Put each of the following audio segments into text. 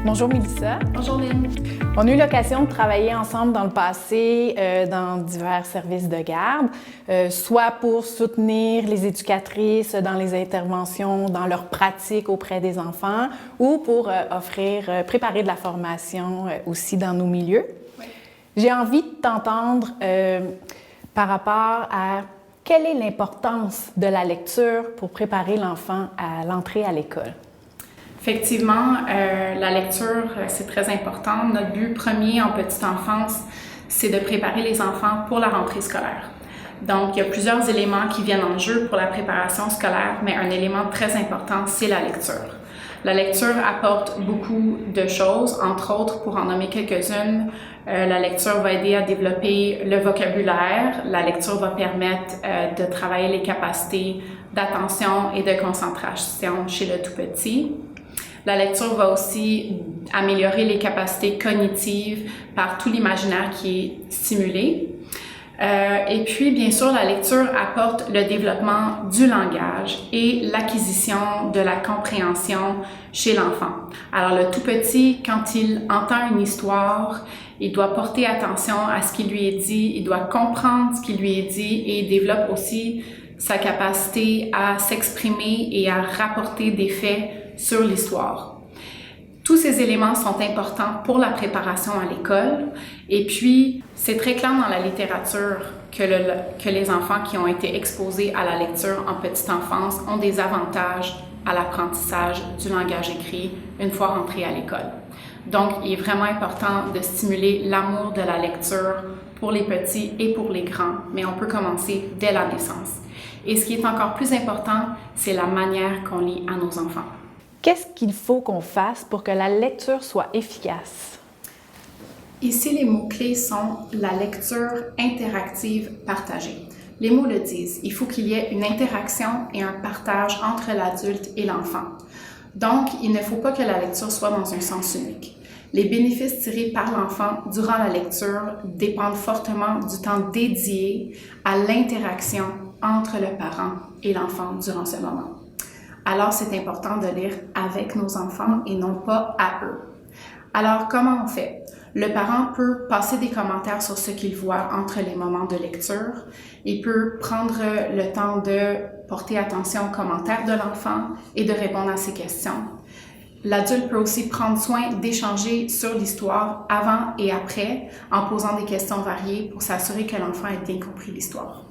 Bonjour Mélissa. Bonjour Lynn. On a eu l'occasion de travailler ensemble dans le passé dans divers services de garde, soit pour soutenir les éducatrices dans les interventions, dans leurs pratiques auprès des enfants, ou pour préparer de la formation aussi dans nos milieux. Oui. J'ai envie de t'entendre par rapport à quelle est l'importance de la lecture pour préparer l'enfant à l'entrée à l'école. Effectivement, la lecture, c'est très important. Notre but premier en petite enfance, c'est de préparer les enfants pour la rentrée scolaire. Donc, il y a plusieurs éléments qui viennent en jeu pour la préparation scolaire, mais un élément très important, c'est la lecture. La lecture apporte beaucoup de choses, entre autres, pour en nommer quelques-unes, la lecture va aider à développer le vocabulaire, la lecture va permettre de travailler les capacités d'attention et de concentration chez le tout petit. La lecture va aussi améliorer les capacités cognitives par tout l'imaginaire qui est stimulé. Et puis, bien sûr, la lecture apporte le développement du langage et l'acquisition de la compréhension chez l'enfant. Alors, le tout petit, quand il entend une histoire, il doit porter attention à ce qui lui est dit, il doit comprendre ce qui lui est dit et il développe aussi sa capacité à s'exprimer et à rapporter des faits sur l'histoire. Tous ces éléments sont importants pour la préparation à l'école et puis c'est très clair dans la littérature que les enfants qui ont été exposés à la lecture en petite enfance ont des avantages à l'apprentissage du langage écrit une fois rentrés à l'école. Donc, il est vraiment important de stimuler l'amour de la lecture pour les petits et pour les grands, mais on peut commencer dès la naissance. Et ce qui est encore plus important, c'est la manière qu'on lit à nos enfants. Qu'est-ce qu'il faut qu'on fasse pour que la lecture soit efficace? Ici, les mots-clés sont la lecture interactive partagée. Les mots le disent, il faut qu'il y ait une interaction et un partage entre l'adulte et l'enfant. Donc, il ne faut pas que la lecture soit dans un sens unique. Les bénéfices tirés par l'enfant durant la lecture dépendent fortement du temps dédié à l'interaction entre le parent et l'enfant durant ce moment. Alors, c'est important de lire avec nos enfants et non pas à eux. Alors, comment on fait? Le parent peut passer des commentaires sur ce qu'il voit entre les moments de lecture. Il peut prendre le temps de porter attention aux commentaires de l'enfant et de répondre à ses questions. L'adulte peut aussi prendre soin d'échanger sur l'histoire avant et après en posant des questions variées pour s'assurer que l'enfant ait bien compris l'histoire.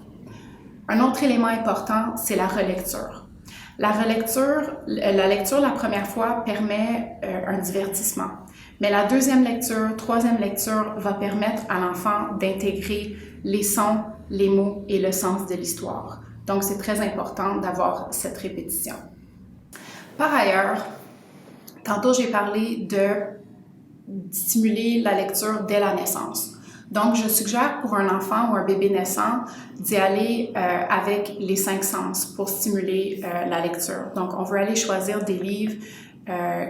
Un autre élément important, c'est la relecture. La lecture la première fois permet un divertissement. Mais la deuxième lecture, troisième lecture va permettre à l'enfant d'intégrer les sons, les mots et le sens de l'histoire. Donc, c'est très important d'avoir cette répétition. Par ailleurs, tantôt j'ai parlé de stimuler la lecture dès la naissance. Donc, je suggère pour un enfant ou un bébé naissant d'y aller avec les 5 sens pour stimuler la lecture. Donc, on veut aller choisir des livres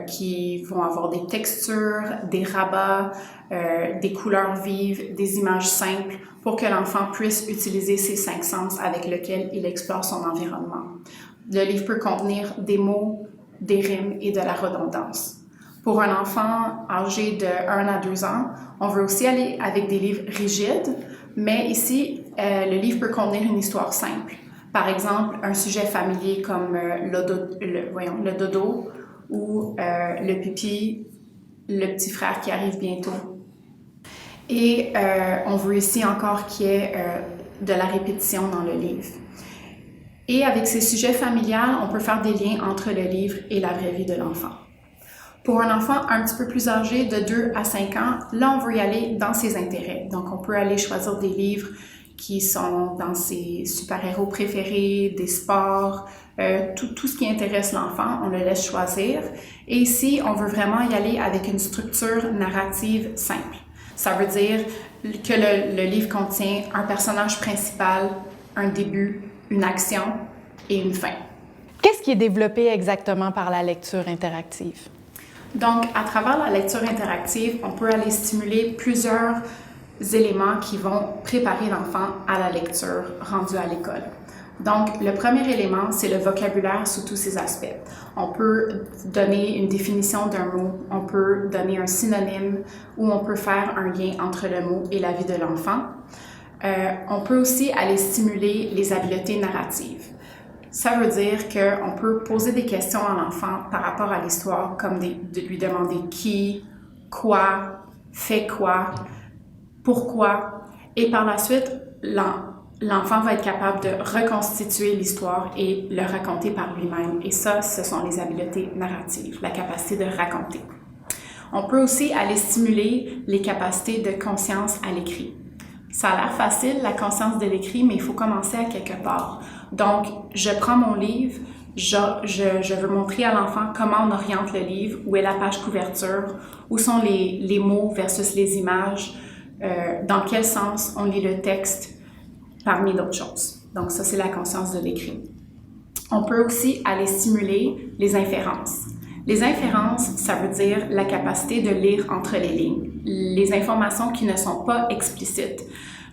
qui vont avoir des textures, des rabats, des couleurs vives, des images simples pour que l'enfant puisse utiliser ces 5 sens avec lesquels il explore son environnement. Le livre peut contenir des mots, des rimes et de la redondance. Pour un enfant âgé de 1 à 2 ans, on veut aussi aller avec des livres rigides, mais ici, le livre peut contenir une histoire simple. Par exemple, un sujet familier comme le dodo ou le pipi, le petit frère qui arrive bientôt. Et on veut ici encore qu'il y ait de la répétition dans le livre. Et avec ces sujets familiaux, on peut faire des liens entre le livre et la vraie vie de l'enfant. Pour un enfant un petit peu plus âgé, de 2 à 5 ans, là, on veut y aller dans ses intérêts. Donc, on peut aller choisir des livres qui sont dans ses super-héros préférés, des sports, tout ce qui intéresse l'enfant, on le laisse choisir. Et ici, on veut vraiment y aller avec une structure narrative simple. Ça veut dire que le livre contient un personnage principal, un début, une action et une fin. Qu'est-ce qui est développé exactement par la lecture interactive? Donc, à travers la lecture interactive, on peut aller stimuler plusieurs éléments qui vont préparer l'enfant à la lecture rendue à l'école. Donc, le premier élément, c'est le vocabulaire sous tous ses aspects. On peut donner une définition d'un mot, on peut donner un synonyme ou on peut faire un lien entre le mot et la vie de l'enfant. On peut aussi aller stimuler les habiletés narratives. Ça veut dire qu'on peut poser des questions à l'enfant par rapport à l'histoire, comme de lui demander qui, quoi, fait quoi, pourquoi, et par la suite, l'enfant va être capable de reconstituer l'histoire et le raconter par lui-même. Et ça, ce sont les habiletés narratives, la capacité de raconter. On peut aussi aller stimuler les capacités de conscience à l'écrit. Ça a l'air facile, la conscience de l'écrit, mais il faut commencer à quelque part. Donc, je prends mon livre, je veux montrer à l'enfant comment on oriente le livre, où est la page couverture, où sont les mots versus les images, dans quel sens on lit le texte, parmi d'autres choses. Donc, ça, c'est la conscience de l'écrit. On peut aussi aller stimuler les inférences. Les inférences, ça veut dire la capacité de lire entre les lignes, les informations qui ne sont pas explicites.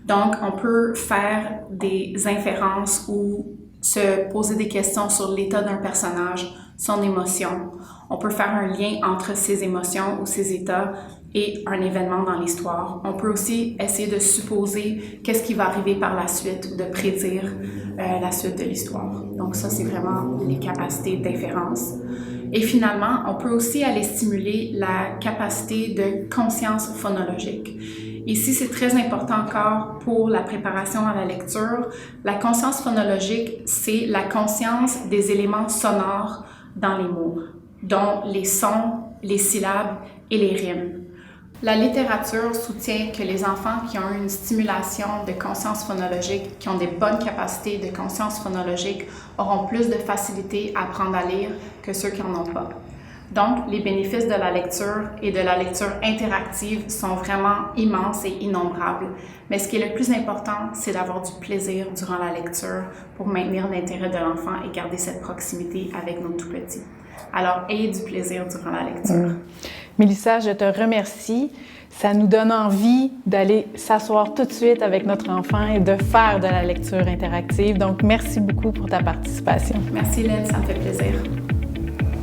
Donc, on peut faire des inférences ou se poser des questions sur l'état d'un personnage, son émotion. On peut faire un lien entre ses émotions ou ses états et un événement dans l'histoire. On peut aussi essayer de supposer qu'est-ce qui va arriver par la suite ou de prédire la suite de l'histoire. Donc ça, c'est vraiment les capacités d'inférence. Et finalement, on peut aussi aller stimuler la capacité de conscience phonologique. Ici, c'est très important encore pour la préparation à la lecture. La conscience phonologique, c'est la conscience des éléments sonores dans les mots, dont les sons, les syllabes et les rimes. La littérature soutient que les enfants qui ont une stimulation de conscience phonologique, qui ont des bonnes capacités de conscience phonologique, auront plus de facilité à apprendre à lire que ceux qui n'en ont pas. Donc, les bénéfices de la lecture et de la lecture interactive sont vraiment immenses et innombrables. Mais ce qui est le plus important, c'est d'avoir du plaisir durant la lecture pour maintenir l'intérêt de l'enfant et garder cette proximité avec nos tout-petits. Alors, ayez du plaisir durant la lecture. Mélissa, je te remercie. Ça nous donne envie d'aller s'asseoir tout de suite avec notre enfant et de faire de la lecture interactive. Donc, merci beaucoup pour ta participation. Merci, Lynn, ça me fait plaisir.